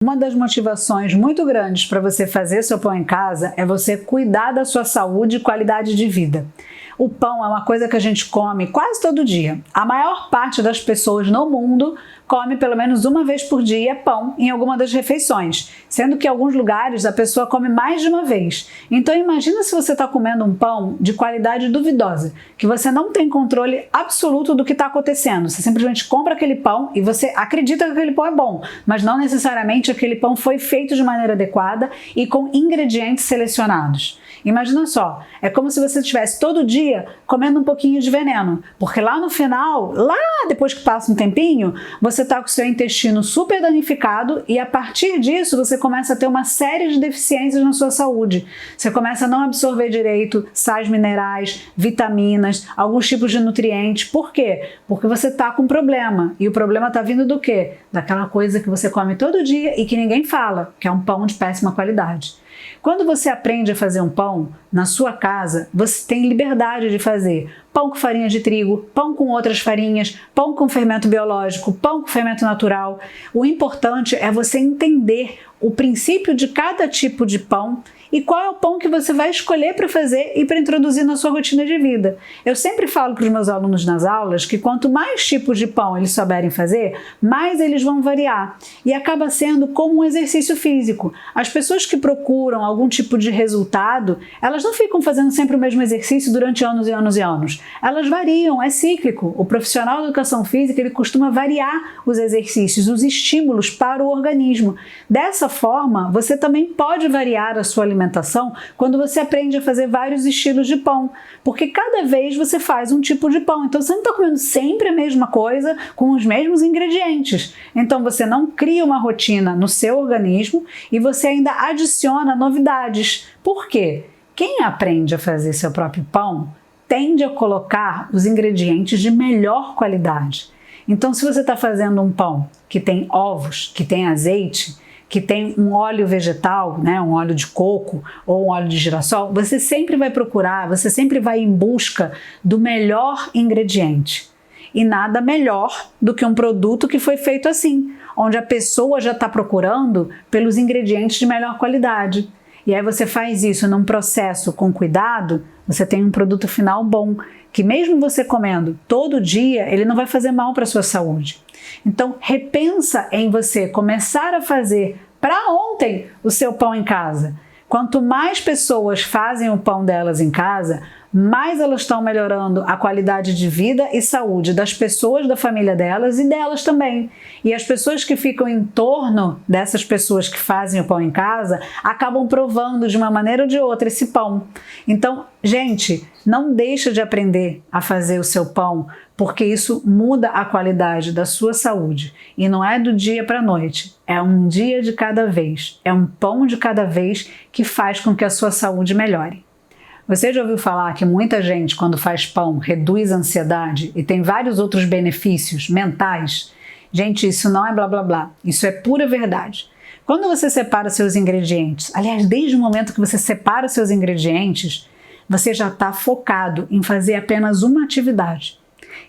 Uma das motivações muito grandes para você fazer seu pão em casa é você cuidar da sua saúde e qualidade de vida. O pão é uma coisa que a gente come quase todo dia. A maior parte das pessoas no mundo come pelo menos uma vez por dia pão em alguma das refeições, sendo que em alguns lugares a pessoa come mais de uma vez. Então imagina se você está comendo um pão de qualidade duvidosa, que você não tem controle absoluto do que está acontecendo. Você simplesmente compra aquele pão e você acredita que aquele pão é bom, mas não necessariamente aquele pão foi feito de maneira adequada e com ingredientes selecionados. Imagina só, é como se você estivesse todo dia comendo um pouquinho de veneno, porque lá no final, depois que passa um tempinho, você está com o seu intestino super danificado e a partir disso você começa a ter uma série de deficiências na sua saúde. Você começa a não absorver direito sais minerais, vitaminas, alguns tipos de nutrientes. Por quê? Porque você está com problema. E o problema está vindo do quê? Daquela coisa que você come todo dia e que ninguém fala, que é um pão de péssima qualidade. Quando você aprende a fazer um pão na sua casa, você tem liberdade de fazer pão com farinha de trigo, pão com outras farinhas, pão com fermento biológico, pão com fermento natural. O importante é você entender o princípio de cada tipo de pão e qual é o pão que você vai escolher para fazer e para introduzir na sua rotina de vida. Eu sempre falo para os meus alunos nas aulas que quanto mais tipos de pão eles souberem fazer, mais eles vão variar. E acaba sendo como um exercício físico. As pessoas que procuram algum tipo de resultado, elas não ficam fazendo sempre o mesmo exercício durante anos e anos e anos. Elas variam, é cíclico. O profissional de educação física, ele costuma variar os exercícios, os estímulos para o organismo. Dessa forma, você também pode variar a sua alimentação quando você aprende a fazer vários estilos de pão, porque cada vez você faz um tipo de pão. Então você não está comendo sempre a mesma coisa com os mesmos ingredientes. Então você não cria uma rotina no seu organismo e você ainda adiciona novidades. Por quê? Quem aprende a fazer seu próprio pão tende a colocar os ingredientes de melhor qualidade. Então se você está fazendo um pão que tem ovos, que tem azeite, que tem um óleo vegetal, né, um óleo de coco ou um óleo de girassol, você sempre vai procurar, você sempre vai em busca do melhor ingrediente. E nada melhor do que um produto que foi feito assim, onde a pessoa já está procurando pelos ingredientes de melhor qualidade. E aí você faz isso num processo com cuidado, você tem um produto final bom, que mesmo você comendo todo dia, ele não vai fazer mal para a sua saúde. Então, repensa em você começar a fazer para ontem o seu pão em casa. Quanto mais pessoas fazem o pão delas em casa, mais elas estão melhorando a qualidade de vida e saúde das pessoas da família delas e delas também. E as pessoas que ficam em torno dessas pessoas que fazem o pão em casa acabam provando de uma maneira ou de outra esse pão. Então, gente, não deixa de aprender a fazer o seu pão, porque isso muda a qualidade da sua saúde. E não é do dia para a noite, é um dia de cada vez, é um pão de cada vez que faz com que a sua saúde melhore. Você já ouviu falar que muita gente, quando faz pão, reduz a ansiedade e tem vários outros benefícios mentais? Gente, isso não é blá blá blá, isso é pura verdade. Quando você separa seus ingredientes, aliás, desde o momento que você separa seus ingredientes, você já está focado em fazer apenas uma atividade.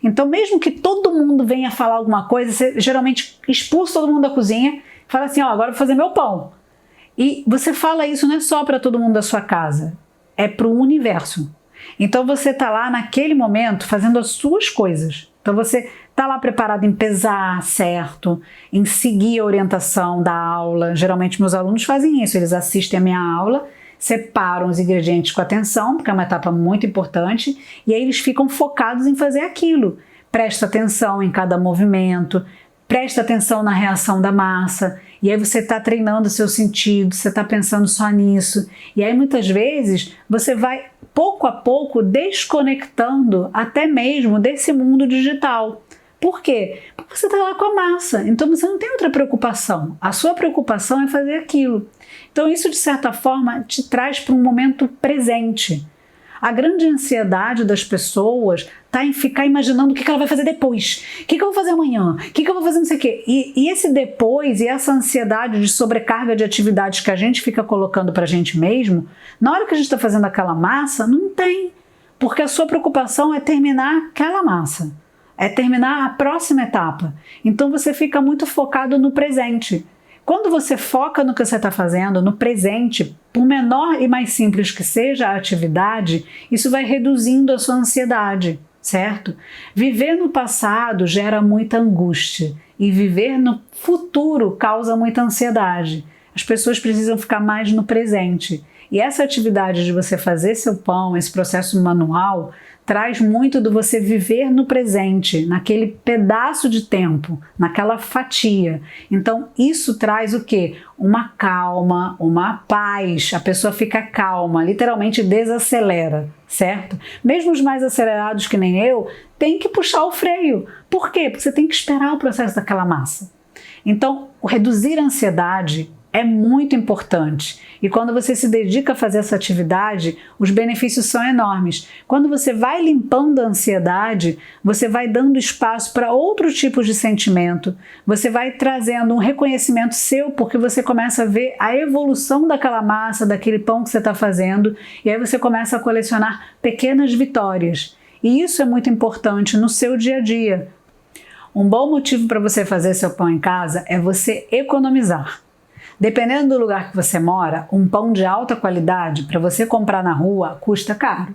Então, mesmo que todo mundo venha falar alguma coisa, você geralmente expulsa todo mundo da cozinha e fala assim, agora eu vou fazer meu pão. E você fala isso não é só para todo mundo da sua casa, é para o universo. Então você está lá naquele momento fazendo as suas coisas. Então você está lá preparado em pesar certo, em seguir a orientação da aula. Geralmente meus alunos fazem isso, eles assistem a minha aula, separam os ingredientes com atenção, porque é uma etapa muito importante, e aí eles ficam focados em fazer aquilo. Presta atenção em cada movimento, presta atenção na reação da massa, e aí você está treinando o seu sentido, você está pensando só nisso. E aí muitas vezes você vai pouco a pouco desconectando até mesmo desse mundo digital. Por quê? Porque você está lá com a massa, então você não tem outra preocupação. A sua preocupação é fazer aquilo. Então isso de certa forma te traz para um momento presente. A grande ansiedade das pessoas está em ficar imaginando o que ela vai fazer depois. O que eu vou fazer amanhã? O que eu vou fazer não sei o quê? E esse depois e essa ansiedade de sobrecarga de atividades que a gente fica colocando para a gente mesmo, na hora que a gente está fazendo aquela massa, não tem. Porque a sua preocupação é terminar aquela massa. É terminar a próxima etapa. Então você fica muito focado no presente. Quando você foca no que você está fazendo, no presente, por menor e mais simples que seja a atividade, isso vai reduzindo a sua ansiedade, certo? Viver no passado gera muita angústia e viver no futuro causa muita ansiedade. As pessoas precisam ficar mais no presente. E essa atividade de você fazer seu pão, esse processo manual, traz muito do você viver no presente, naquele pedaço de tempo, naquela fatia. Então, isso traz o quê? Uma calma, uma paz. A pessoa fica calma, literalmente desacelera, certo? Mesmo os mais acelerados que nem eu, tem que puxar o freio. Por quê? Porque você tem que esperar o processo daquela massa. Então, reduzir a ansiedade é muito importante. E quando você se dedica a fazer essa atividade, os benefícios são enormes. Quando você vai limpando a ansiedade, você vai dando espaço para outros tipos de sentimento, você vai trazendo um reconhecimento seu, porque você começa a ver a evolução daquela massa, daquele pão que você está fazendo, e aí você começa a colecionar pequenas vitórias. E isso é muito importante no seu dia a dia. Um bom motivo para você fazer seu pão em casa é você economizar. Dependendo do lugar que você mora, um pão de alta qualidade para você comprar na rua custa caro.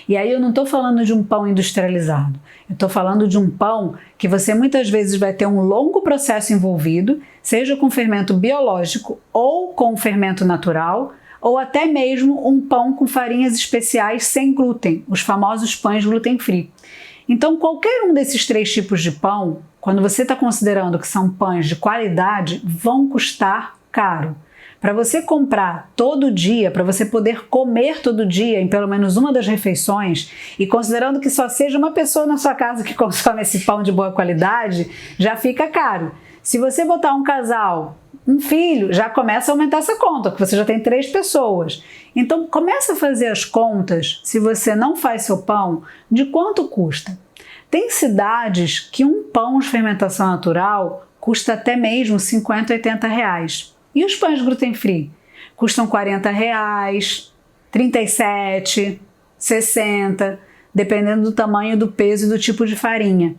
E aí eu não estou falando de um pão industrializado, eu estou falando de um pão que você muitas vezes vai ter um longo processo envolvido, seja com fermento biológico ou com fermento natural, ou até mesmo um pão com farinhas especiais sem glúten, os famosos pães gluten-free. Então, qualquer um desses 3 tipos de pão, quando você está considerando que são pães de qualidade, vão custar caro. Para você comprar todo dia, para você poder comer todo dia em pelo menos uma das refeições, e considerando que só seja uma pessoa na sua casa que consome esse pão de boa qualidade, já fica caro. Se você botar um casal, um filho, já começa a aumentar essa conta, porque você já tem 3 pessoas. Então começa a fazer as contas, se você não faz seu pão, de quanto custa. Tem cidades que um pão de fermentação natural custa até mesmo 50, 80 reais. E os pães gluten-free? Custam 40 reais, 37, 60, dependendo do tamanho, do peso e do tipo de farinha.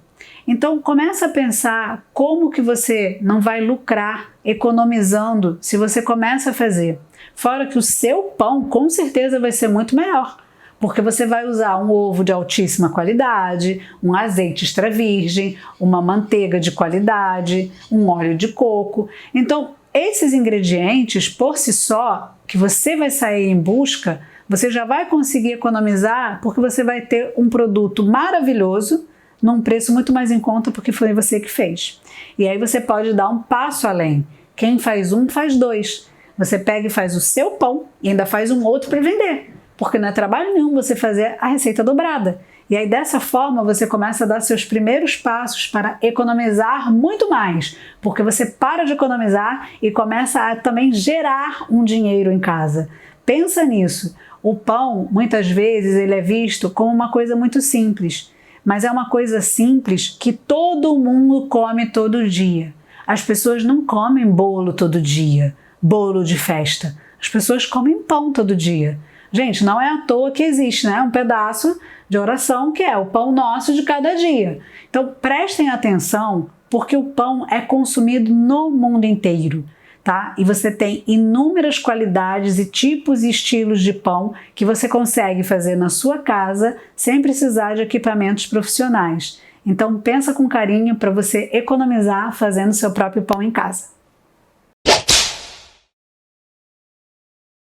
Então começa a pensar como que você não vai lucrar economizando se você começa a fazer. Fora que o seu pão com certeza vai ser muito melhor, porque você vai usar um ovo de altíssima qualidade, um azeite extra virgem, uma manteiga de qualidade, um óleo de coco. Então, esses ingredientes, por si só, que você vai sair em busca, você já vai conseguir economizar, porque você vai ter um produto maravilhoso, num preço muito mais em conta, porque foi você que fez. E aí você pode dar um passo além. Quem faz um, faz 2. Você pega e faz o seu pão e ainda faz um outro para vender, porque não é trabalho nenhum você fazer a receita dobrada. E aí dessa forma você começa a dar seus primeiros passos para economizar muito mais, porque você para de economizar e começa a também gerar um dinheiro em casa. Pensa nisso. O pão, muitas vezes, ele é visto como uma coisa muito simples, mas é uma coisa simples que todo mundo come todo dia. As pessoas não comem bolo todo dia, bolo de festa. As pessoas comem pão todo dia. Gente, não é à toa que existe, né, um pedaço de oração que é o pão nosso de cada dia. Então prestem atenção, porque o pão é consumido no mundo inteiro, tá? E você tem inúmeras qualidades e tipos e estilos de pão que você consegue fazer na sua casa sem precisar de equipamentos profissionais. Então pensa com carinho para você economizar fazendo seu próprio pão em casa.